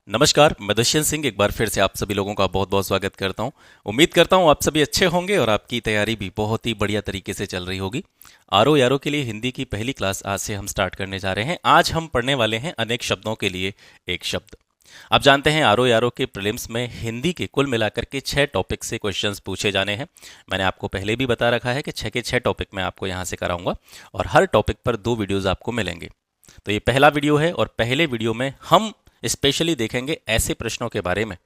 नमस्कार, मैं दुष्यंत सिंह एक बार फिर से आप सभी लोगों का बहुत बहुत स्वागत करता हूं। उम्मीद करता हूं आप सभी अच्छे होंगे और आपकी तैयारी भी बहुत ही बढ़िया तरीके से चल रही होगी। आरो यारो के लिए हिंदी की पहली क्लास आज से हम स्टार्ट करने जा रहे हैं। आज हम पढ़ने वाले हैं अनेक शब्दों के लिए एक शब्द। आप जानते हैं आरो यारो के प्रीलिम्स में हिंदी के कुल मिलाकर के 6 टॉपिक से क्वेश्चंस पूछे जाने हैं। मैंने आपको पहले भी बता रखा है कि 6 के 6 टॉपिक मैं आपको यहाँ से कराऊंगा और हर टॉपिक पर 2 वीडियोज़ आपको मिलेंगे। तो ये पहला वीडियो है और पहले वीडियो में हम स्पेशली देखेंगे ऐसे प्रश्नों के बारे में।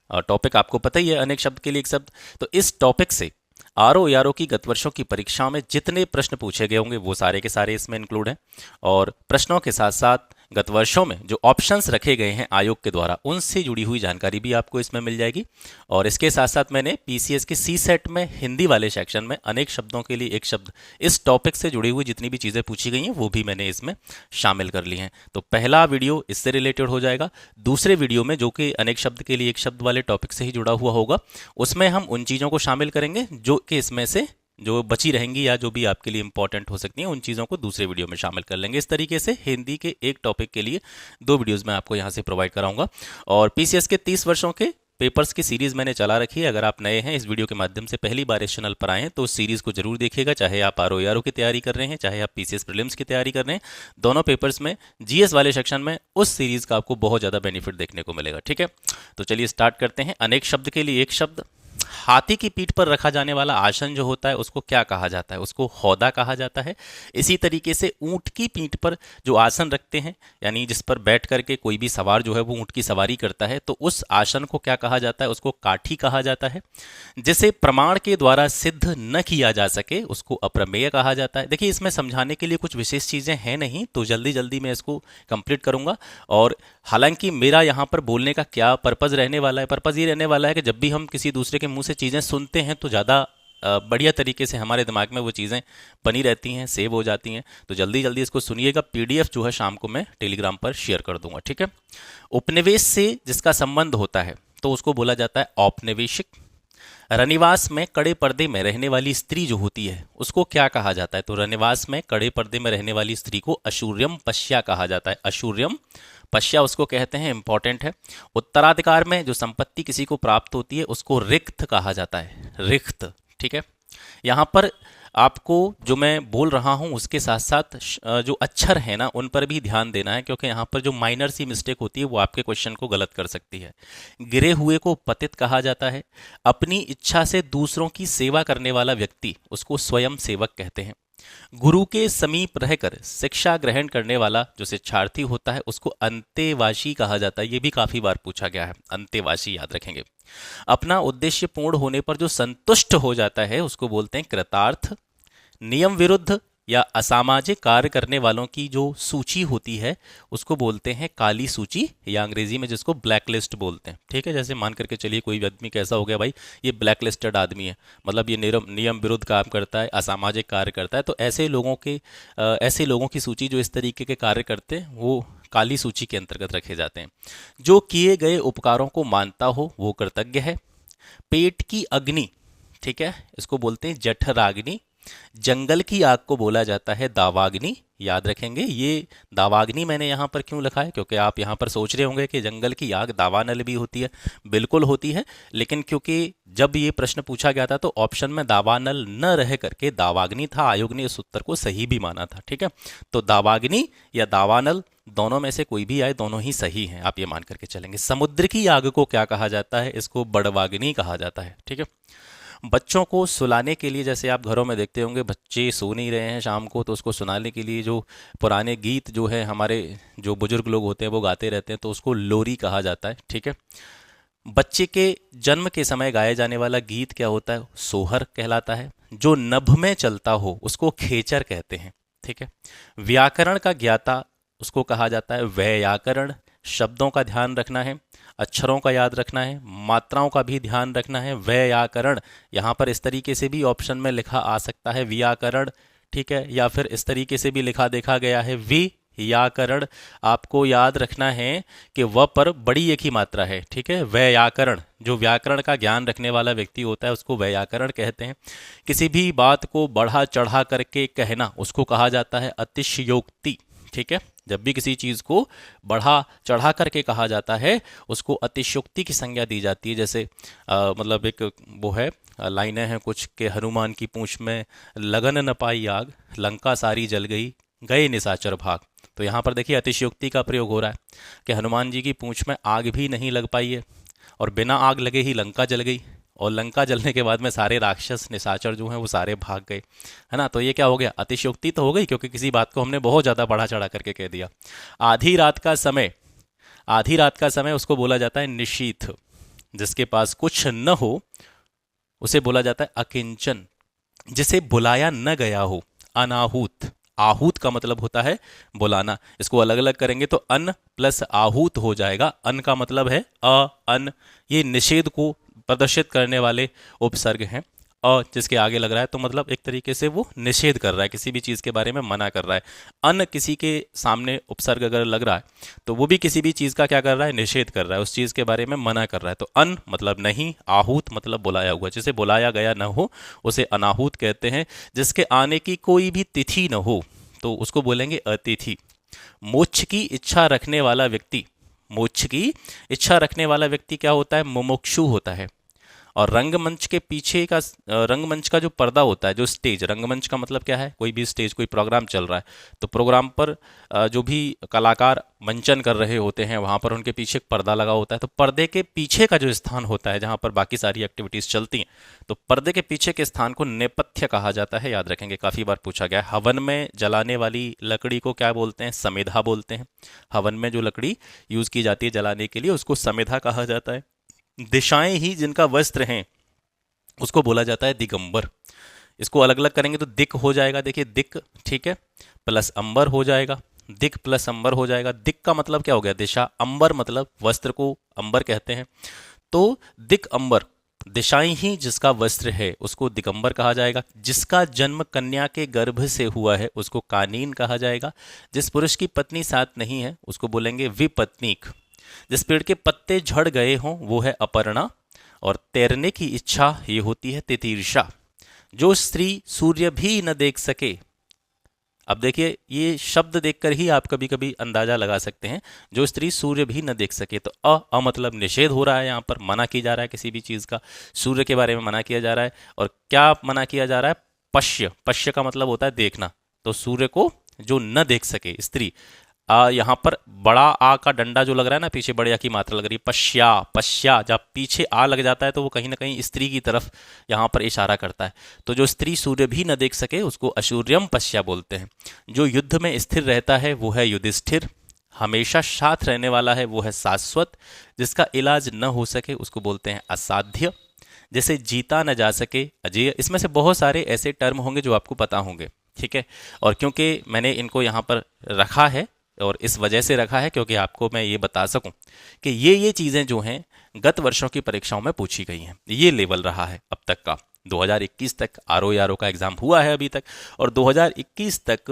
और टॉपिक आपको पता ही है, अनेक शब्द के लिए एक शब्द। तो इस टॉपिक से आरो यारो की गत वर्षों की परीक्षाओं में जितने प्रश्न पूछे गए होंगे वो सारे के सारे इसमें इंक्लूड हैं। और प्रश्नों के साथ साथ गत वर्षों में जो ऑप्शंस रखे गए हैं आयोग के द्वारा उनसे जुड़ी हुई जानकारी भी आपको इसमें मिल जाएगी। और इसके साथ साथ मैंने पीसीएस के सी सेट में हिंदी वाले सेक्शन में अनेक शब्दों के लिए एक शब्द, इस टॉपिक से जुड़ी हुई जितनी भी चीज़ें पूछी गई हैं वो भी मैंने इसमें शामिल कर ली हैं। तो पहला वीडियो इससे रिलेटेड हो जाएगा। दूसरे वीडियो में जो कि अनेक शब्द के लिए एक शब्द वाले टॉपिक से ही जुड़ा हुआ होगा, उसमें हम उन चीज़ों को शामिल करेंगे जो कि इसमें से जो बची रहेंगी या जो भी आपके लिए इंपॉर्टेंट हो सकती हैं, उन चीज़ों को दूसरे वीडियो में शामिल कर लेंगे। इस तरीके से हिंदी के एक टॉपिक के लिए 2 वीडियोस मैं आपको यहाँ से प्रोवाइड कराऊंगा। और पीसीएस के 30 वर्षों के पेपर्स की सीरीज़ मैंने चला रखी है। अगर आप नए हैं, इस वीडियो के माध्यम से पहली बार इस चैनल पर आए हैं, तो उस सीरीज़ को जरूर देखिएगा। चाहे आप आरो यारो की तैयारी कर रहे हैं, चाहे आप पीसीएस प्रीलिम्स की तैयारी कर रहे हैं, दोनों पेपर्स में जीएस वाले सेक्शन में उस सीरीज़ का आपको बहुत ज़्यादा बेनिफिट देखने को मिलेगा। ठीक है, तो चलिए स्टार्ट करते हैं। अनेक शब्द के लिए एक शब्द। हाथी की पीठ पर रखा जाने वाला आसन जो होता है उसको क्या कहा जाता है? उसको हौदा कहा जाता है। इसी तरीके से ऊंट की पीठ पर जो आसन रखते हैं, यानी जिस पर बैठ करके कोई भी सवार जो है वो ऊंट की सवारी करता है, तो उस आसन को क्या कहा जाता है? उसको काठी कहा जाता है। जिसे प्रमाण के द्वारा सिद्ध न किया जा सके उसको अप्रमेय कहा जाता है। देखिए, इसमें समझाने के लिए कुछ विशेष चीज़ें हैं नहीं, तो जल्दी जल्दी मैं इसको कंप्लीट करूंगा। और हालांकि मेरा यहाँ पर बोलने का क्या पर्पज़ रहने वाला है? पर्पज़ ये रहने वाला है कि जब भी हम किसी दूसरे के मुंह से चीज़ें सुनते हैं तो ज़्यादा बढ़िया तरीके से हमारे दिमाग में वो चीज़ें बनी रहती हैं, सेव हो जाती हैं। तो जल्दी जल्दी इसको सुनिएगा। पीडीएफ जो है शाम को मैं टेलीग्राम पर शेयर कर दूंगा। ठीक है। उपनिवेश से जिसका संबंध होता है तो उसको बोला जाता है औपनिवेशिक। रनिवास में कड़े पर्दे में रहने वाली स्त्री जो होती है उसको क्या कहा जाता है? तो रनिवास में कड़े पर्दे में रहने वाली स्त्री को अशूर्यम पश्या कहा जाता है। अशूर्यम पश्या उसको कहते हैं, इंपॉर्टेंट है। उत्तराधिकार में जो संपत्ति किसी को प्राप्त होती है उसको रिक्त कहा जाता है। रिक्त। ठीक है। यहाँ पर आपको जो मैं बोल रहा हूँ उसके साथ साथ जो अक्षर है ना उन पर भी ध्यान देना है, क्योंकि यहाँ पर जो माइनर सी मिस्टेक होती है वो आपके क्वेश्चन को गलत कर सकती है। गिरे हुए को पतित कहा जाता है। अपनी इच्छा से दूसरों की सेवा करने वाला व्यक्ति उसको स्वयं सेवक कहते हैं। गुरु के समीप रहकर शिक्षा ग्रहण करने वाला जो शिक्षार्थी होता है उसको अंतेवासी कहा जाता है। ये भी काफी बार पूछा गया है, अंतेवासी याद रखेंगे। अपना उद्देश्य पूर्ण होने पर जो संतुष्ट हो जाता है उसको बोलते हैं कृतार्थ। नियम विरुद्ध या असामाजिक कार्य करने वालों की जो सूची होती है उसको बोलते हैं काली सूची, या अंग्रेजी में जिसको ब्लैक लिस्ट बोलते हैं। ठीक है, जैसे मान करके चलिए कोई आदमी कैसा हो गया, भाई ये ब्लैक लिस्टेड आदमी है, मतलब ये नियम विरुद्ध काम करता है, असामाजिक कार्य करता है, तो ऐसे लोगों की सूची जो इस तरीके के कार्य करते हैं वो काली सूची के अंतर्गत रखे जाते हैं। जो किए गए उपकारों को मानता हो वो कृतज्ञ है। पेट की अग्नि, ठीक है, इसको बोलते हैं जठराग्नि। जंगल की आग को बोला जाता है दावाग्नि, याद रखेंगे। ये दावाग्नि मैंने यहाँ पर क्यों लिखा है, क्योंकि आप यहाँ पर सोच रहे होंगे कि जंगल की आग दावानल भी होती है। बिल्कुल होती है, लेकिन क्योंकि जब ये प्रश्न पूछा गया था तो ऑप्शन में दावानल न रह करके दावाग्नि था, आयोग ने इस उत्तर को सही भी माना था। ठीक है, तो दावाग्नि या दावानल दोनों में से कोई भी आए, दोनों ही सही हैं, आप ये मान करके चलेंगे। समुद्र की आग को क्या कहा जाता है? इसको बड़वाग्नि कहा जाता है। ठीक है। बच्चों को सुलाने के लिए, जैसे आप घरों में देखते होंगे बच्चे सो नहीं रहे हैं शाम को, तो उसको सुनाने के लिए जो पुराने गीत जो है हमारे जो बुजुर्ग लोग होते हैं वो गाते रहते हैं, तो उसको लोरी कहा जाता है। ठीक है। बच्चे के जन्म के समय गाया जाने वाला गीत क्या होता है? सोहर कहलाता है। जो नभ में चलता हो उसको खेचर कहते हैं। ठीक है। व्याकरण का ज्ञाता उसको कहा जाता है व्याकरण। शब्दों का ध्यान रखना है, अक्षरों का याद रखना है, मात्राओं का भी ध्यान रखना है। व्याकरण यहाँ पर इस तरीके से भी ऑप्शन में लिखा आ सकता है व्याकरण। ठीक है, या फिर इस तरीके से भी लिखा देखा गया है व्याकरण। आपको याद रखना है कि व पर बड़ी एक ही मात्रा है। ठीक है, व्याकरण, जो व्याकरण का ज्ञान रखने वाला व्यक्ति होता है उसको व्याकरण कहते हैं। किसी भी बात को बढ़ा चढ़ा करके कहना उसको कहा जाता है अतिशयोक्ति। ठीक है, जब भी किसी चीज़ को बढ़ा चढ़ा करके कहा जाता है उसको अतिशयोक्ति की संज्ञा दी जाती है। जैसे मतलब एक वो है, लाइनें हैं कुछ के, हनुमान की पूंछ में लगन न पाई आग, लंका सारी जल गई, गए निशाचर भाग। तो यहाँ पर देखिए अतिशयोक्ति का प्रयोग हो रहा है कि हनुमान जी की पूंछ में आग भी नहीं लग पाई है और बिना आग लगे ही लंका जल गई, और लंका जलने के बाद में सारे राक्षस निशाचर जो हैं वो सारे भाग गए, है ना। तो ये क्या हो गया, अतिशयोक्ति तो हो गई, क्योंकि किसी बात को हमने बहुत ज़्यादा बढ़ा चढ़ा करके कह दिया। आधी रात का समय, आधी रात का समय उसको बोला जाता है निशीथ। जिसके पास कुछ न हो उसे बोला जाता है अकिंचन। जिसे बुलाया न गया हो अनाहूत। आहूत का मतलब होता है बुलाना। इसको अलग अलग करेंगे तो अन प्लस आहूत हो जाएगा। अन का मतलब है अन, ये निषेध को प्रदर्शित करने वाले उपसर्ग हैं। जिसके आगे लग रहा है तो मतलब एक तरीके से वो निषेध कर रहा है, किसी भी चीज़ के बारे में मना कर रहा है। अन किसी के सामने उपसर्ग अगर लग रहा है तो वो भी किसी भी चीज़ का क्या कर रहा है, निषेध कर रहा है, उस चीज़ के बारे में मना कर रहा है। तो अन मतलब नहीं, आहूत मतलब बुलाया हुआ। जिसे बुलाया गया न हो उसे अनाहूत कहते हैं। जिसके आने की कोई भी तिथि न हो तो उसको बोलेंगे अतिथि। मोक्ष की इच्छा रखने वाला व्यक्ति, मोक्ष की इच्छा रखने वाला व्यक्ति क्या होता है, मुमुक्षु होता है। और रंगमंच के पीछे का रंगमंच का जो पर्दा होता है, जो स्टेज, रंगमंच का मतलब क्या है, कोई भी स्टेज, कोई प्रोग्राम चल रहा है तो प्रोग्राम पर जो भी कलाकार मंचन कर रहे होते हैं वहाँ पर उनके पीछे एक पर्दा लगा होता है। तो पर्दे के पीछे का जो स्थान होता है जहाँ पर बाकी सारी एक्टिविटीज़ चलती हैं, तो पर्दे के पीछे के स्थान को नेपथ्य कहा जाता है। याद रखेंगे, काफ़ी बार पूछा गया है। हवन में जलाने वाली लकड़ी को क्या बोलते हैं, समेधा बोलते हैं। हवन में जो लकड़ी यूज़ की जाती है जलाने के लिए उसको समेधा कहा जाता है। दिशाएं ही जिनका वस्त्र हैं उसको बोला जाता है दिगंबर। इसको अलग अलग करेंगे तो दिक हो जाएगा, देखिए दिक, ठीक है, प्लस अंबर हो जाएगा। दिक प्लस अंबर हो जाएगा। दिक का मतलब क्या हो गया, दिशा। अंबर मतलब वस्त्र को अंबर कहते हैं। तो दिक अंबर, दिशाएं ही जिसका वस्त्र है उसको दिगंबर कहा जाएगा। जिसका जन्म कन्या के गर्भ से हुआ है उसको कानीन कहा जाएगा। जिस पुरुष की पत्नी साथ नहीं है उसको बोलेंगे विपत्नीक। जिस पेड़ के पत्ते झड़ गए हों वो है अपर्णा। और तैरने की इच्छा ये होती है तितीर्षा। जो स्त्री सूर्य भी न देख सके, अब देखिए ये शब्द देखकर ही आप कभी कभी अंदाजा लगा सकते हैं। जो स्त्री सूर्य भी न देख सके, तो अ मतलब निषेध हो रहा है, यहाँ पर मना किया जा रहा है किसी भी चीज़ का। सूर्य के बारे में मना किया जा रहा है। और क्या मना किया जा रहा है, पश्य। पश्य का मतलब होता है देखना। तो सूर्य को जो न देख सके स्त्री, यहाँ पर बड़ा आ का डंडा जो लग रहा है ना, पीछे बड़े आ की मात्रा लग रही है, पश्या। पश्या जब पीछे आ लग जाता है तो वो कहीं ना कहीं स्त्री की तरफ यहाँ पर इशारा करता है। तो जो स्त्री सूर्य भी न देख सके उसको अशूर्यम पश्या बोलते हैं। जो युद्ध में स्थिर रहता है वो है युधिष्ठिर। हमेशा साथ रहने वाला है वो है शाश्वत। जिसका इलाज न हो सके उसको बोलते हैं असाध्य। जैसे जीता न जा सके अजेय। इसमें से बहुत सारे ऐसे टर्म होंगे जो आपको पता होंगे, ठीक है। और क्योंकि मैंने इनको यहाँ पर रखा है, और इस वजह से रखा है क्योंकि आपको मैं ये बता सकूं कि ये चीज़ें जो हैं गत वर्षों की परीक्षाओं में पूछी गई हैं। ये लेवल रहा है अब तक का। 2021 तक आरओ का एग्ज़ाम हुआ है अभी तक, और 2021 तक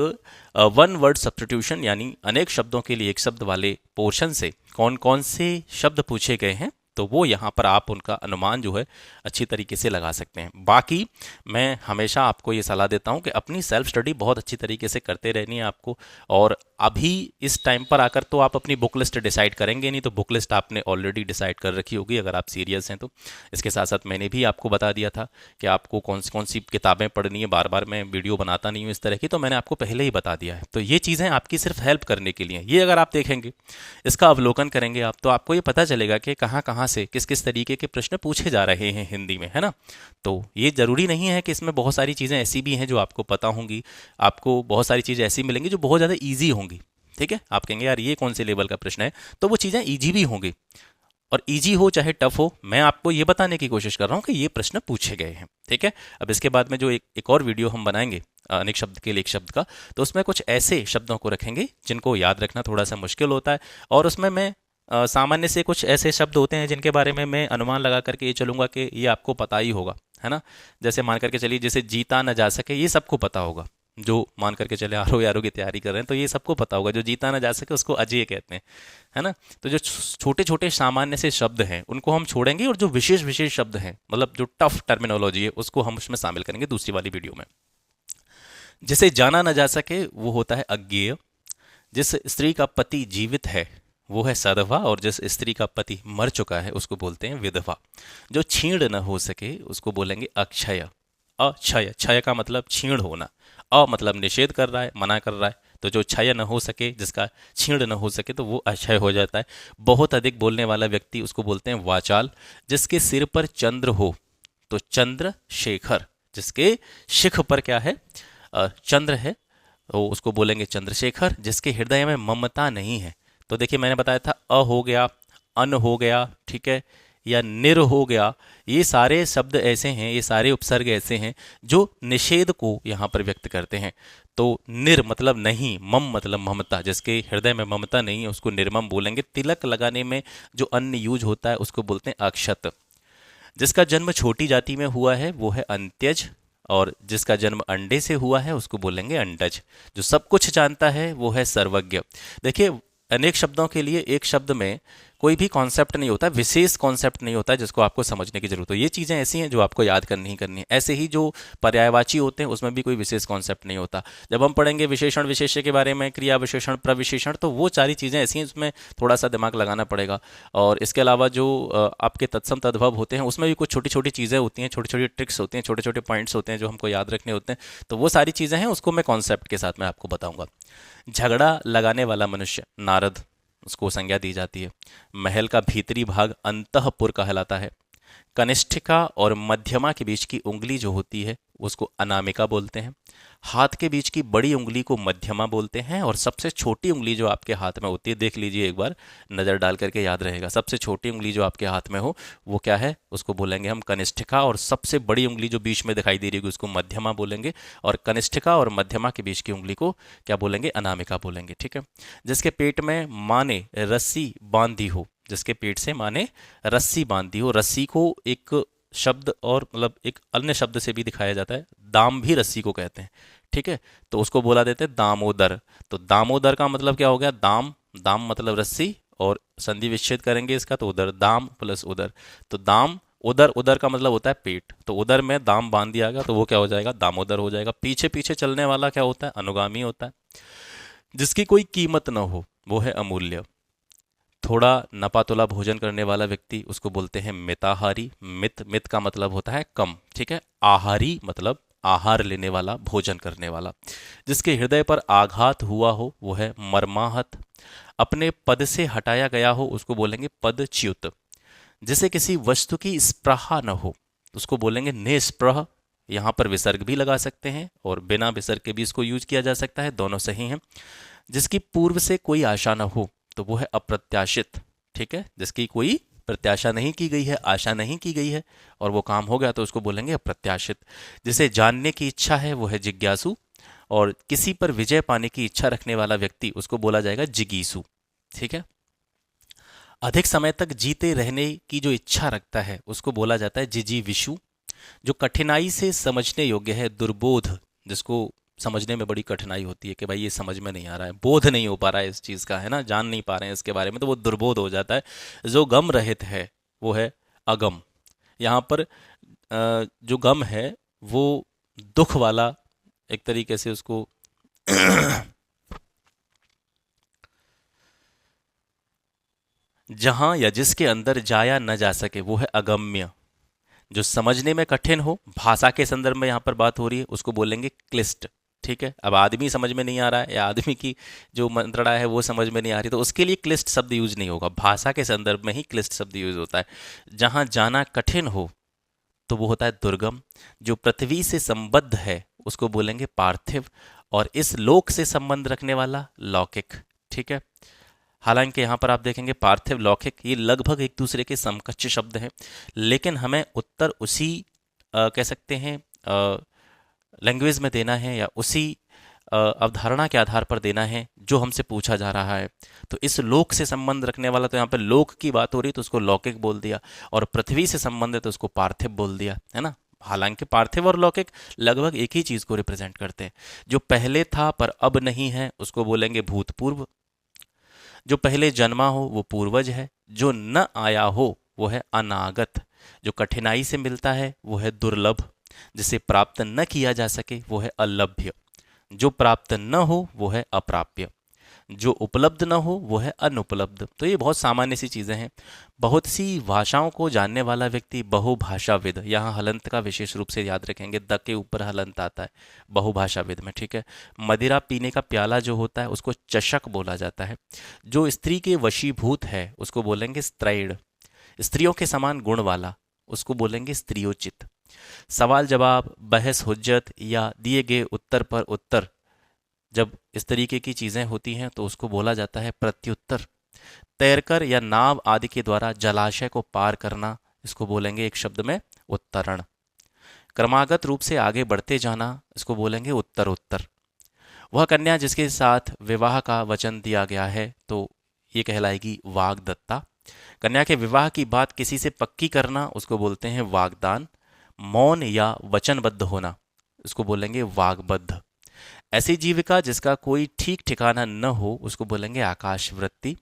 वन वर्ड सब्स्टिट्यूशन यानी अनेक शब्दों के लिए एक शब्द वाले पोर्शन से कौन कौन से शब्द पूछे गए हैं, तो वो यहाँ पर आप उनका अनुमान जो है अच्छी तरीके से लगा सकते हैं। बाकी मैं हमेशा आपको ये सलाह देता हूँ कि अपनी सेल्फ स्टडी बहुत अच्छी तरीके से करते रहनी है आपको। और अभी इस टाइम पर आकर तो आप अपनी बुक लिस्ट डिसाइड करेंगे नहीं, तो बुक लिस्ट आपने ऑलरेडी डिसाइड कर रखी होगी अगर आप सीरियस हैं तो। इसके साथ साथ मैंने भी आपको बता दिया था कि आपको कौन सी किताबें पढ़नी है। बार बार मैं वीडियो बनाता नहीं हूँ इस तरह की, तो मैंने आपको पहले ही बता दिया है। तो ये चीज़ें आपकी सिर्फ हेल्प करने के लिए। ये अगर आप देखेंगे, इसका अवलोकन करेंगे आप, तो आपको ये पता चलेगा कि कहाँ कहाँ से किस किस तरीके के प्रश्न पूछे जा रहे हैं हिंदी में, है ना। तो ये ज़रूरी नहीं है कि इसमें बहुत सारी चीज़ें ऐसी भी हैं जो आपको पता होंगी। आपको बहुत सारी चीज़ें ऐसी मिलेंगी जो बहुत ज़्यादा ईजी होंगी, ठीक है। आप कहेंगे यार ये कौन से लेवल का प्रश्न है, तो वो चीज़ें ईजी भी होंगी। और ईजी हो चाहे टफ हो, मैं आपको ये बताने की कोशिश कर रहा हूँ कि ये प्रश्न पूछे गए हैं, ठीक है। अब इसके बाद में जो एक और वीडियो हम बनाएंगे अनेक शब्द के लिए एक शब्द का, तो उसमें कुछ ऐसे शब्दों को रखेंगे जिनको याद रखना थोड़ा सा मुश्किल होता है। और उसमें मैं सामान्य से कुछ ऐसे शब्द होते हैं जिनके बारे में मैं अनुमान लगा करके ये चलूंगा कि ये आपको पता ही होगा, है ना। जैसे मान करके चलिए, जैसे जीता न जा सके, ये सबको पता होगा। जो मान करके चले आरओ की तैयारी कर रहे हैं तो ये सबको पता होगा। जो जीता ना जा सके उसको अजेय कहते हैं, है ना। तो जो छोटे छोटे सामान्य से शब्द हैं उनको हम छोड़ेंगे, और जो विशेष विशेष शब्द हैं, मतलब जो टफ टर्मिनोलॉजी है, उसको हम उसमें शामिल करेंगे दूसरी वाली वीडियो में। जिसे जाना ना जा सके वो होता है अज्ञेय। जिस स्त्री का पति जीवित है वो है सधवा, और जिस स्त्री का पति मर चुका है उसको बोलते हैं विधवा। जो छीण न हो सके उसको बोलेंगे अक्षय। अक्षय, क्षय का मतलब छीण होना, अ मतलब निषेध कर रहा है, मना कर रहा है, तो जो क्षय न हो सके, जिसका छीण न हो सके, तो वो अक्षय हो जाता है। बहुत अधिक बोलने वाला व्यक्ति उसको बोलते हैं वाचाल। जिसके सिर पर चंद्र हो तो चंद्रशेखर, जिसके शिख पर क्या है, चंद्र है, तो उसको बोलेंगे चंद्रशेखर। जिसके हृदय में ममता नहीं है, तो देखिए मैंने बताया था अ हो गया, अन हो गया, ठीक है, या निर हो गया, ये सारे शब्द ऐसे हैं, ये सारे उपसर्ग ऐसे हैं जो निषेध को यहाँ पर व्यक्त करते हैं। तो निर मतलब नहीं, मम मतलब ममता, जिसके हृदय में ममता नहीं है उसको निर्मम बोलेंगे। तिलक लगाने में जो अन्न यूज होता है उसको बोलते हैं अक्षत। जिसका जन्म छोटी जाति में हुआ है वो है अंत्यज, और जिसका जन्म अंडे से हुआ है उसको बोलेंगे अंडज। जो सब कुछ जानता है वो है सर्वज्ञ। देखिए अनेक शब्दों के लिए एक शब्द में कोई भी कॉन्सेप्ट नहीं होता, विशेष कॉन्सेप्ट नहीं होता जिसको आपको समझने की जरूरत हो। ये चीज़ें ऐसी हैं जो आपको याद करनी ही करनी है। ऐसे ही जो पर्यायवाची होते हैं उसमें भी कोई विशेष कॉन्सेप्ट नहीं होता। जब हम पढ़ेंगे विशेषण विशेष्य के बारे में, क्रिया विशेषण प्रविशेषण, तो वो सारी चीज़ें ऐसी हैं उसमें थोड़ा सा दिमाग लगाना पड़ेगा। और इसके अलावा जो आपके तत्सम तद्भव होते हैं उसमें भी कुछ छोटी छोटी चीज़ें होती हैं, छोटी छोटी ट्रिक्स होती हैं, छोटे छोटे पॉइंट्स होते हैं जो हमको याद रखने होते हैं। तो वो सारी चीज़ें हैं, उसको मैं कॉन्सेप्ट के साथ में आपको बताऊंगा। झगड़ा लगाने वाला मनुष्य नारद, उसको संज्ञा दी जाती है। महल का भीतरी भाग अंतःपुर कहलाता है। कनिष्ठिका और मध्यमा के बीच की उंगली जो होती है उसको अनामिका बोलते हैं। हाथ के बीच की बड़ी उंगली को मध्यमा बोलते हैं, और सबसे छोटी उंगली जो आपके हाथ में होती है, देख लीजिए एक बार नज़र डाल करके याद रहेगा, सबसे छोटी उंगली जो आपके हाथ में हो वो क्या है, उसको बोलेंगे हम कनिष्ठिका, और सबसे बड़ी उंगली जो बीच में दिखाई दे रही होगी उसको मध्यमा बोलेंगे, और कनिष्ठिका और मध्यमा के बीच की उंगली को क्या बोलेंगे, अनामिका बोलेंगे। ठीक है। जिसके पेट में माँ ने रस्सी बांधी हो, जिसके पेट से माँ ने रस्सी बांधी हो, रस्सी को एक शब्द और मतलब एक अन्य शब्द से भी दिखाया जाता है, दाम भी रस्सी को कहते हैं। ठीक है, तो उसको बोला देते हैं दामोदर। तो दामोदर का मतलब क्या हो गया, दाम, दाम मतलब रस्सी, और संधि विच्छेद करेंगे इसका तो उदर, दाम प्लस उदर, तो दाम उदर, उदर का मतलब होता है पेट, तो उदर में दाम बांध दिया गया तो वो क्या हो जाएगा, दामोदर हो जाएगा। पीछे पीछे चलने वाला क्या होता है, अनुगामी होता है। जिसकी कोई कीमत न हो वो है अमूल्य। थोड़ा नपातुला भोजन करने वाला व्यक्ति उसको बोलते हैं मिताहारी। मित, मित का मतलब होता है कम, ठीक है। आहारी मतलब आहार लेने वाला, भोजन करने वाला। जिसके हृदय पर आघात हुआ हो वो है मर्माहत। अपने पद से हटाया गया हो उसको बोलेंगे पदच्युत। जिसे किसी वस्तु की स्पृहा न हो उसको बोलेंगे निस्पृह। यहाँ पर विसर्ग भी लगा सकते हैं और बिना विसर्ग के भी इसको यूज किया जा सकता है, दोनों सही हैं। जिसकी पूर्व से कोई आशा न हो तो वो है अप्रत्याशित। ठीक है, जिसकी कोई प्रत्याशा नहीं की गई है, आशा नहीं की गई है और वो काम हो गया तो उसको बोलेंगे अप्रत्याशित। जिसे जानने की इच्छा है वो है जिज्ञासु, और किसी पर विजय पाने की इच्छा रखने वाला व्यक्ति उसको बोला जाएगा जिगीसु। ठीक है। अधिक समय तक जीते रहने की जो इच्छा रखता है उसको बोला जाता है जिजीविषु। जो कठिनाई से समझने योग्य है दुर्बोध, जिसको समझने में बड़ी कठिनाई होती है कि भाई ये समझ में नहीं आ रहा है, बोध नहीं हो पा रहा है इस चीज़ का, है ना, जान नहीं पा रहे हैं इसके बारे में, तो वो दुर्बोध हो जाता है। जो गम रहित है वो है अगम। यहाँ पर जो गम है वो दुख वाला, एक तरीके से उसको जहां या जिसके अंदर जाया न जा सके वो है अगम्य। जो समझने में कठिन हो, भाषा के संदर्भ में यहाँ पर बात हो रही है, उसको बोलेंगे क्लिष्ट। ठीक है। अब आदमी समझ में नहीं आ रहा है या आदमी की जो मंत्रणा है वो समझ में नहीं आ रही, तो उसके लिए क्लिष्ट शब्द यूज नहीं होगा, भाषा के संदर्भ में ही क्लिष्ट शब्द यूज होता है। जहां जाना कठिन हो तो वो होता है दुर्गम। जो पृथ्वी से संबद्ध है उसको बोलेंगे पार्थिव, और इस लोक से संबंध रखने वाला लौकिक। ठीक है। हालांकि यहाँ पर आप देखेंगे पार्थिव लौकिक ये लगभग एक दूसरे के समकक्ष शब्द हैं, लेकिन हमें उत्तर उसी कह सकते हैं लैंग्वेज में देना है या उसी अवधारणा के आधार पर देना है जो हमसे पूछा जा रहा है। तो इस लोक से संबंध रखने वाला, तो यहाँ पर लोक की बात हो रही तो उसको लौकिक बोल दिया, और पृथ्वी से संबंध है तो उसको पार्थिव बोल दिया, है ना। हालांकि पार्थिव और लौकिक लगभग एक ही चीज को रिप्रेजेंट करते हैं। जो पहले था पर अब नहीं है उसको बोलेंगे भूतपूर्व। जो पहले जन्मा हो वो पूर्वज है। जो न आया हो वो है अनागत। जो कठिनाई से मिलता है वो है दुर्लभ। जिसे प्राप्त न किया जा सके वो है अलभ्य। जो प्राप्त न हो वो है अप्राप्य। जो उपलब्ध न हो वो है अनुपलब्ध। तो ये बहुत सामान्य सी चीज़ें हैं। बहुत सी भाषाओं को जानने वाला व्यक्ति बहुभाषाविद, यहाँ हलंत का विशेष रूप से याद रखेंगे, द के ऊपर हलंत आता है बहुभाषाविद में, ठीक है। मदिरा पीने का प्याला जो होता है उसको चषक बोला जाता है। जो स्त्री के वशीभूत है उसको बोलेंगे स्त्रैण। स्त्रियों के समान गुण वाला उसको बोलेंगे स्त्रियोचित। सवाल जवाब, बहस हुज्जत या दिए गए उत्तर पर उत्तर, जब इस तरीके की चीज़ें होती हैं तो उसको बोला जाता है प्रत्युत्तर। तैरकर या नाव आदि के द्वारा जलाशय को पार करना, इसको बोलेंगे एक शब्द में उत्तरण। क्रमागत रूप से आगे बढ़ते जाना, इसको बोलेंगे उत्तरोत्तर। वह कन्या जिसके साथ विवाह का वचन दिया गया है तो ये कहलाएगी वाग्दत्ता। कन्या के विवाह की बात किसी से पक्की करना उसको बोलते हैं वाग्दान। मौन या वचनबद्ध होना उसको बोलेंगे वाग्बद्ध। ऐसी जीविका जिसका कोई ठीक ठिकाना न हो उसको बोलेंगे आकाशवृत्ति।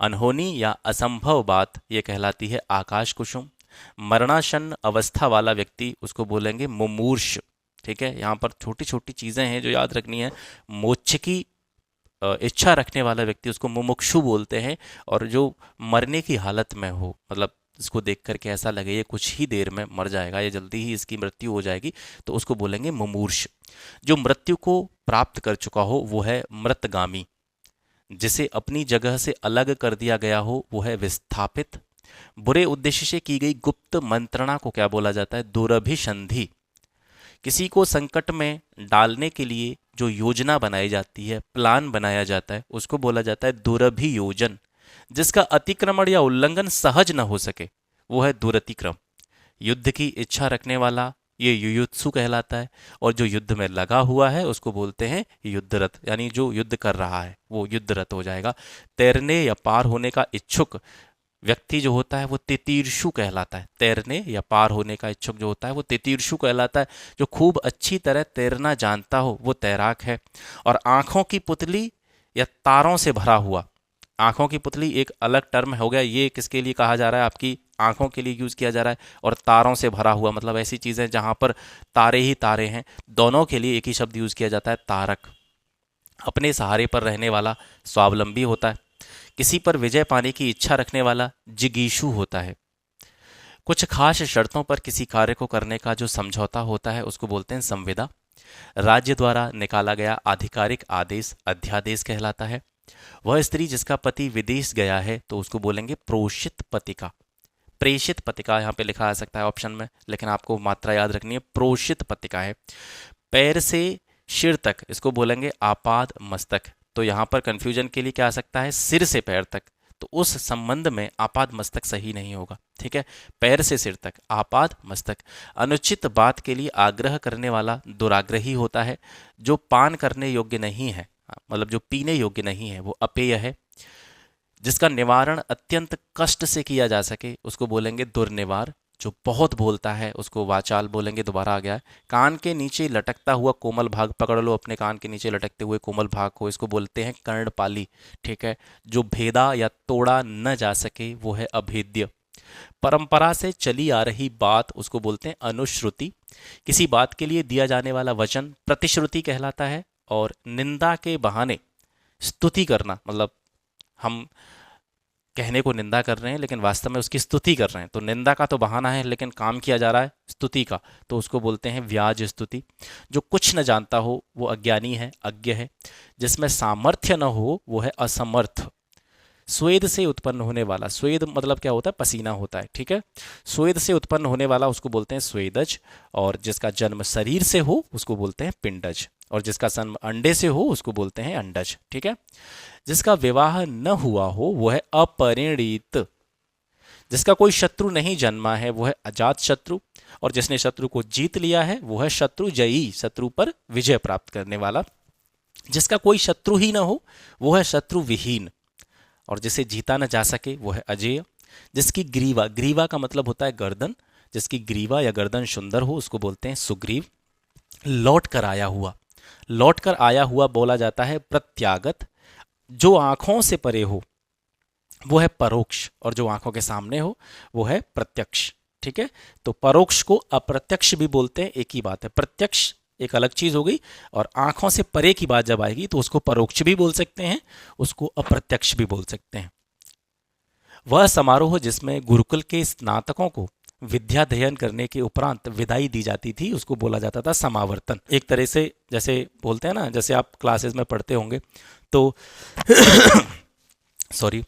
अनहोनी या असंभव बात ये कहलाती है आकाश कुसुम। मरणासन अवस्था वाला व्यक्ति उसको बोलेंगे मुमूर्ष, ठीक है। यहाँ पर छोटी छोटी चीज़ें हैं जो याद रखनी है। मोक्ष की इच्छा रखने वाला व्यक्ति उसको मुमुक्षु बोलते हैं, और जो मरने की हालत में हो, मतलब इसको देख करके ऐसा लगे ये कुछ ही देर में मर जाएगा, ये जल्दी ही इसकी मृत्यु हो जाएगी, तो उसको बोलेंगे मुमूर्ष। जो मृत्यु को प्राप्त कर चुका हो वो है मृतगामी। जिसे अपनी जगह से अलग कर दिया गया हो वो है विस्थापित। बुरे उद्देश्य से की गई गुप्त मंत्रणा को क्या बोला जाता है? दुरभिसंधि। किसी को संकट में डालने के लिए जो योजना बनाई जाती है, प्लान बनाया जाता है, उसको बोला जाता है दुरभियोजन। जिसका अतिक्रमण या उल्लंघन सहज न हो सके वो है दुरतिक्रम। युद्ध की इच्छा रखने वाला ये युयुत्सु कहलाता है, और जो युद्ध में लगा हुआ है उसको बोलते हैं युद्धरत, यानी जो युद्ध कर रहा है वो युद्धरत हो जाएगा। तैरने या पार होने का इच्छुक व्यक्ति जो होता है वो तितीर्षु कहलाता है। तैरने या पार होने का इच्छुक जो होता है वो तितीर्षु कहलाता है। जो खूब अच्छी तरह तैरना जानता हो वो तैराक है। और आंखों की पुतली या तारों से भरा हुआ, आंखों की पुतली एक अलग टर्म हो गया, ये किसके लिए कहा जा रहा है? आपकी आंखों के लिए यूज किया जा रहा है। और तारों से भरा हुआ मतलब ऐसी चीजें जहां पर तारे ही तारे हैं, दोनों के लिए एक ही शब्द यूज किया जाता है, तारक। अपने सहारे पर रहने वाला स्वावलंबी होता है। किसी पर विजय पाने की इच्छा रखने वाला जिगीषु होता है। कुछ खास शर्तों पर किसी कार्य को करने का जो समझौता होता है उसको बोलते हैं संविदा। राज्य द्वारा निकाला गया आधिकारिक आदेश अध्यादेश कहलाता है। वह स्त्री जिसका पति विदेश गया है तो उसको बोलेंगे प्रोषित पतिका। प्रेषित पतिका यहाँ पे लिखा आ सकता है ऑप्शन में, लेकिन आपको मात्रा याद रखनी है, प्रोषित पतिका है। पैर से सिर तक इसको बोलेंगे आपाद मस्तक। तो यहाँ पर कंफ्यूजन के लिए क्या आ सकता है? सिर से पैर तक, तो उस संबंध में आपाद मस्तक सही नहीं होगा, ठीक है। पैर से सिर तक आपाद मस्तक। अनुचित बात के लिए आग्रह करने वाला दुराग्रही होता है। जो पान करने योग्य नहीं है, मतलब जो पीने योग्य नहीं है, वो अपेय है। जिसका निवारण अत्यंत कष्ट से किया जा सके उसको बोलेंगे दुर्निवार। जो बहुत बोलता है उसको वाचाल बोलेंगे। दोबारा आ गया है। कान के नीचे लटकता हुआ कोमल भाग, पकड़ लो अपने कान के नीचे लटकते हुए कोमल भाग को, इसको बोलते हैं कर्णपाली, ठीक है। जो भेदा या तोड़ा न जा सके वो है अभेद्य। परंपरा से चली आ रही बात उसको बोलते हैं अनुश्रुति। किसी बात के लिए दिया जाने वाला वचन प्रतिश्रुति कहलाता है। और निंदा के बहाने स्तुति करना, मतलब हम कहने को निंदा कर रहे हैं लेकिन वास्तव में उसकी स्तुति कर रहे हैं, तो निंदा का तो बहाना है लेकिन काम किया जा रहा है स्तुति का, तो उसको बोलते हैं व्याज स्तुति। जो कुछ न जानता हो वो अज्ञानी है, अज्ञ है। जिसमें सामर्थ्य न हो वो है असमर्थ। स्वेद से उत्पन्न होने वाला, स्वेद मतलब क्या होता है? पसीना होता है, ठीक है। स्वेद से उत्पन्न होने वाला उसको बोलते हैं स्वेदज। और जिसका जन्म शरीर से हो उसको बोलते हैं पिंडज। और जिसका जन्म अंडे से हो उसको बोलते हैं अंडज, ठीक है। जिसका विवाह न हुआ हो वो है अपरिणीत। जिसका कोई शत्रु नहीं जन्मा है वो है अजात शत्रु। और जिसने शत्रु को जीत लिया है वो है शत्रु जयी, शत्रु पर विजय प्राप्त करने वाला। जिसका कोई शत्रु ही ना हो वो है शत्रु विहीन। और जिसे जीता न जा सके वो है अजेय। जिसकी ग्रीवा, ग्रीवा का मतलब होता है गर्दन, जिसकी ग्रीवा या गर्दन सुंदर हो उसको बोलते हैं सुग्रीव। लौट कर आया हुआ, लौट कर आया हुआ बोला जाता है प्रत्यागत। जो आंखों से परे हो वो है परोक्ष, और जो आंखों के सामने हो वो है प्रत्यक्ष, ठीक है। तो परोक्ष को अप्रत्यक्ष भी बोलते हैं, एक ही बात है। प्रत्यक्ष एक अलग चीज हो गई। और आंखों से परे की बात जब आएगी तो उसको परोक्ष भी बोल सकते हैं, उसको अप्रत्यक्ष भी बोल सकते हैं। वह समारोह जिसमें गुरुकुल के स्नातकों को विद्याध्ययन करने के उपरांत विदाई दी जाती थी उसको बोला जाता था समावर्तन। एक तरह से जैसे बोलते हैं ना, जैसे आप क्लासेस में पढ़ते होंगे तो सॉरी,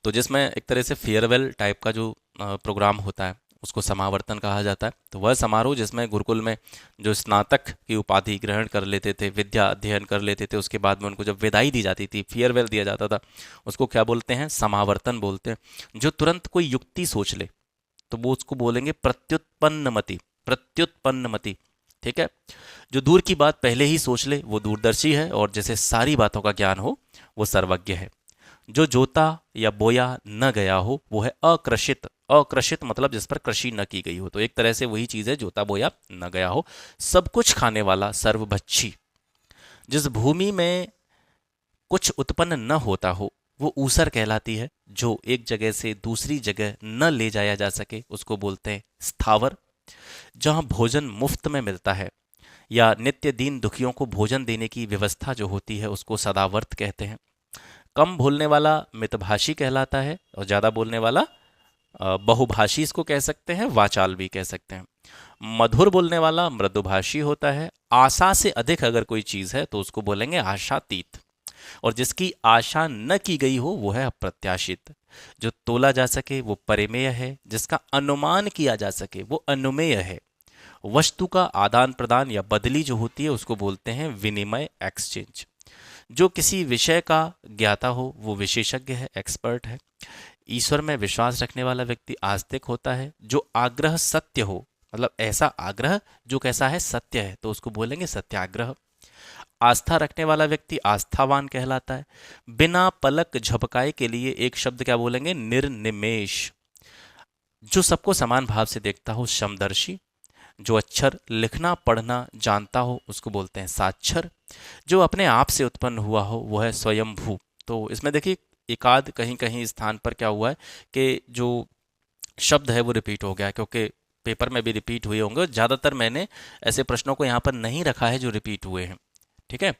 तो जिसमें एक तरह से फेयरवेल टाइप का जो प्रोग्राम होता है उसको समावर्तन कहा जाता है। तो वह समारोह जिसमें गुरुकुल में जो स्नातक की उपाधि ग्रहण कर लेते थे, विद्या अध्ययन कर लेते थे, उसके बाद में उनको जब विदाई दी जाती थी, फेयरवेल दिया जाता था, उसको क्या बोलते हैं? समावर्तन बोलते हैं। जो तुरंत कोई युक्ति सोच ले तो वो उसको बोलेंगे प्रत्युत्पन्नमति। प्रत्युत्पन्नमति, ठीक है। जो दूर की बात पहले ही सोच ले वो दूरदर्शी है, और जैसे सारी बातों का ज्ञान हो वो सर्वज्ञ है। जो जोता या बोया न गया हो वो है अकृषित। अकृषित मतलब जिस पर कृषि न की गई हो, तो एक तरह से वही चीज है जोता बोया न गया हो। सब कुछ खाने वाला, सर्वभक्षी। जिस भूमि में कुछ उत्पन्न न होता हो वो ऊसर कहलाती है। जो एक जगह से दूसरी जगह न ले जाया जा सके उसको बोलते हैं स्थावर। जहां भोजन मुफ्त में मिलता है या नित्य दीन दुखियों को भोजन देने की व्यवस्था जो होती है उसको सदावर्त कहते हैं। कम बोलने वाला मितभाषी कहलाता है, और ज़्यादा बोलने वाला बहुभाषी इसको कह सकते हैं, वाचाल भी कह सकते हैं। मधुर बोलने वाला मृदुभाषी होता है। आशा से अधिक अगर कोई चीज़ है तो उसको बोलेंगे आशातीत। और जिसकी आशा न की गई हो वो है अप्रत्याशित। जो तोला जा सके वो परिमेय है, जिसका अनुमान किया जा सके वो अनुमेय है। वस्तु का आदान प्रदान या बदली जो होती है उसको बोलते हैं विनिमय, एक्सचेंज। जो किसी विषय का ज्ञाता हो वो विशेषज्ञ है, एक्सपर्ट है। ईश्वर में विश्वास रखने वाला व्यक्ति आस्तिक होता है। जो आग्रह सत्य हो, मतलब ऐसा आग्रह जो कैसा है, सत्य है, तो उसको बोलेंगे सत्याग्रह। आस्था रखने वाला व्यक्ति आस्थावान कहलाता है। बिना पलक झपकाए के लिए एक शब्द क्या बोलेंगे? निर्निमेष। जो सबको समान भाव से देखता हो, समदर्शी। जो अक्षर लिखना पढ़ना जानता हो उसको बोलते हैं साक्षर। जो अपने आप से उत्पन्न हुआ हो वो है स्वयंभू। तो इसमें देखिए एकाध कहीं कहीं स्थान पर क्या हुआ है कि जो शब्द है वो रिपीट हो गया है, क्योंकि पेपर में भी रिपीट हुए होंगे। ज़्यादातर मैंने ऐसे प्रश्नों को यहाँ पर नहीं रखा है जो रिपीट हुए हैं, ठीक है।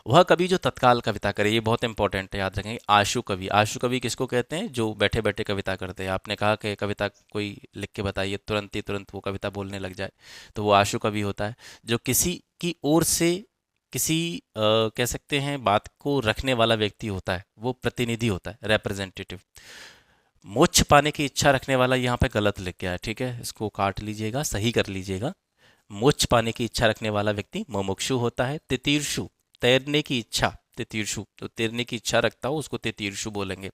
वह कवि जो तत्काल कविता करे, ये बहुत इंपॉर्टेंट है, याद रखेंगे। आशु कवि, आशु कवि किसको कहते हैं? जो बैठे बैठे कविता करते हैं। आपने कहा कि कविता कोई लिख के बताइए, तुरंत ही तुरंत वो कविता बोलने लग जाए, तो वो आशु कवि होता है। जो किसी की ओर से किसी कह सकते हैं बात को रखने वाला व्यक्ति होता है वो प्रतिनिधि होता है, रिप्रेजेंटेटिव। मोक्ष पाने की इच्छा रखने वाला यहाँ पे गलत लिख गया है, ठीक है, इसको काट लीजिएगा, सही कर लीजिएगा। मोक्ष पाने की इच्छा रखने वाला व्यक्ति मुमुक्षु होता है। तितीर्षु, तैरने की इच्छा, तितीर्षु, तो तैरने की इच्छा रखता हो उसको तितीर्षु बोलेंगे।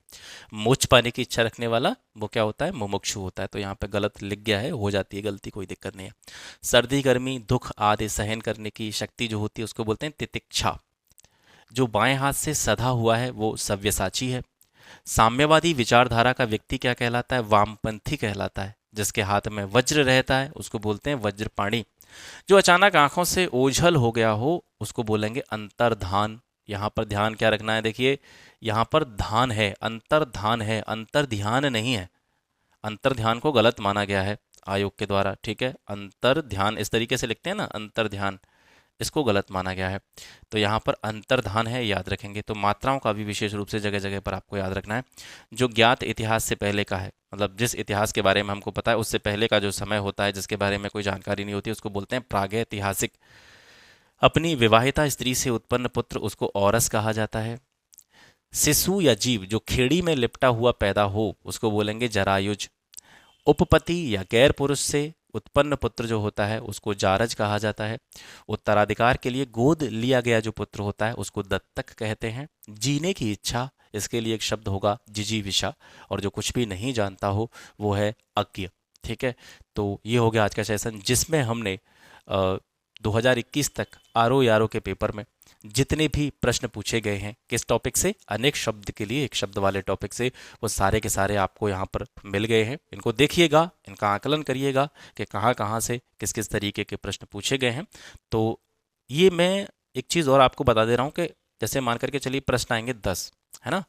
मोक्ष पाने की इच्छा रखने वाला वो क्या होता है? मुमुक्षु होता है। तो यहाँ पे गलत लिख गया है, हो जाती है गलती, कोई दिक्कत नहीं है। सर्दी गर्मी दुख आदि सहन करने की शक्ति जो होती है उसको बोलते हैं तितिक्षा। जो बाएं हाथ से सधा हुआ है वो सव्यसाची है। साम्यवादी विचारधारा का व्यक्ति क्या कहलाता है? वामपंथी कहलाता है। जिसके हाथ में वज्र रहता है उसको बोलते हैं वज्रपाणी। जो अचानक आंखों से ओझल हो गया हो उसको बोलेंगे अंतर्धान। यहाँ पर ध्यान क्या रखना है? देखिए यहाँ पर धान है, अंतर्धान है, अंतर ध्यान नहीं है। अंतर ध्यान को गलत माना गया है आयोग के द्वारा, ठीक है। अंतर ध्यान इस तरीके से लिखते हैं ना, अंतर ध्यान, इसको गलत माना गया है। तो यहाँ पर अंतर्धान है, याद रखेंगे। तो मात्राओं का भी विशेष रूप से जगह जगह पर आपको याद रखना है। जो ज्ञात इतिहास से पहले का है, मतलब जिस इतिहास के बारे में हमको पता है उससे पहले का जो समय होता है जिसके बारे में कोई जानकारी नहीं होती उसको बोलते हैं प्रागैतिहासिक। अपनी विवाहिता स्त्री से उत्पन्न पुत्र उसको औरस कहा जाता है। शिशु या जीव जो खेड़ी में लिपटा हुआ पैदा हो उसको बोलेंगे जरायुज। उपपति या गैर पुरुष से उत्पन्न पुत्र जो होता है उसको जारज कहा जाता है। उत्तराधिकार के लिए गोद लिया गया जो पुत्र होता है उसको दत्तक कहते हैं। जीने की इच्छा, इसके लिए एक शब्द होगा जिजीविषा। और जो कुछ भी नहीं जानता हो वो है अज्ञ, ठीक है। तो ये हो गया आज का सेशन जिसमें हमने 2021 तक आरओ यारो के पेपर में जितने भी प्रश्न पूछे गए हैं किस टॉपिक से, अनेक शब्द के लिए एक शब्द वाले टॉपिक से, वो सारे के सारे आपको यहाँ पर मिल गए हैं। इनको देखिएगा, इनका आकलन करिएगा कि कहाँ कहाँ से किस किस तरीके के प्रश्न पूछे गए हैं। तो ये मैं एक चीज़ और आपको बता दे रहा हूँ कि जैसे मान करके चलिए प्रश्न आएंगे 10, है ना,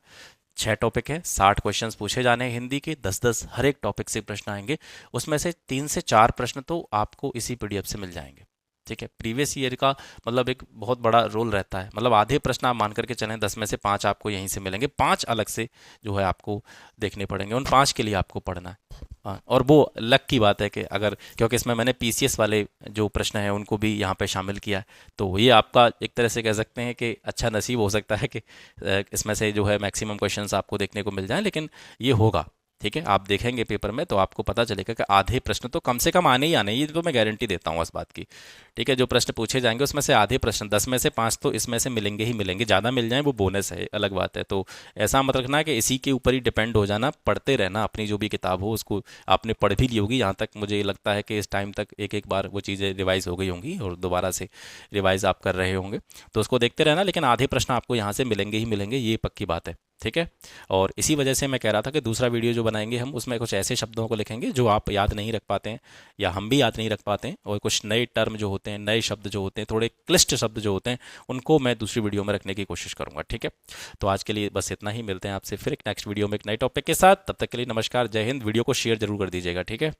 6 टॉपिक है, 60 क्वेश्चन पूछे जाने हैं हिंदी के, 10-10 हर एक टॉपिक से प्रश्न आएंगे। उसमें से 3 से 4 प्रश्न तो आपको इसी पीडीएफ से मिल जाएंगे, ठीक है, प्रीवियस ईयर का मतलब एक बहुत बड़ा रोल रहता है। मतलब आधे प्रश्न आप मान करके चलें, 10 में से 5 आपको यहीं से मिलेंगे, 5 अलग से जो है आपको देखने पड़ेंगे, उन 5 के लिए आपको पढ़ना है। हाँ, और वो लक की बात है कि अगर, क्योंकि इसमें मैंने पीसीएस वाले जो प्रश्न हैं उनको भी यहाँ पे शामिल किया है, तो ये आपका एक तरह से कह सकते हैं कि अच्छा नसीब हो सकता है कि इसमें से जो है मैक्सिमम क्वेश्चंस आपको देखने को मिल जाएं, लेकिन ये होगा। ठीक है, आप देखेंगे पेपर में तो आपको पता चलेगा कि आधे प्रश्न तो कम से कम आने ही आने, ये तो मैं गारंटी देता हूँ इस बात की। ठीक है, जो प्रश्न पूछे जाएंगे उसमें से आधे प्रश्न, 10 में से 5 तो इसमें से मिलेंगे ही मिलेंगे, ज़्यादा मिल जाएं वो बोनस है, अलग बात है। तो ऐसा मत रखना कि इसी के ऊपर ही डिपेंड हो जाना, पढ़ते रहना, अपनी जो भी किताब हो उसको आपने पढ़ भी ली होगी। यहाँ तक मुझे लगता है कि इस टाइम तक एक एक बार वो चीज़ें रिवाइज हो गई होंगी और दोबारा से रिवाइज आप कर रहे होंगे, तो उसको देखते रहना। लेकिन आधे प्रश्न आपको यहाँ से मिलेंगे ही मिलेंगे, ये पक्की बात है। ठीक है, और इसी वजह से मैं कह रहा था कि दूसरा वीडियो जो बनाएंगे हम, उसमें कुछ ऐसे शब्दों को लिखेंगे जो आप याद नहीं रख पाते हैं या हम भी याद नहीं रख पाते हैं, और कुछ नए टर्म जो होते हैं, नए शब्द जो होते हैं, थोड़े क्लिष्ट शब्द जो होते हैं, उनको मैं दूसरी वीडियो में रखने की कोशिश करूंगा। ठीक है, तो आज के लिए बस इतना ही, मिलते हैं आपसे फिर एक नेक्स्ट वीडियो में एक नए टॉपिक के साथ। तब तक के लिए नमस्कार, जय हिंद। वीडियो को शेयर जरूर कर दीजिएगा। ठीक है।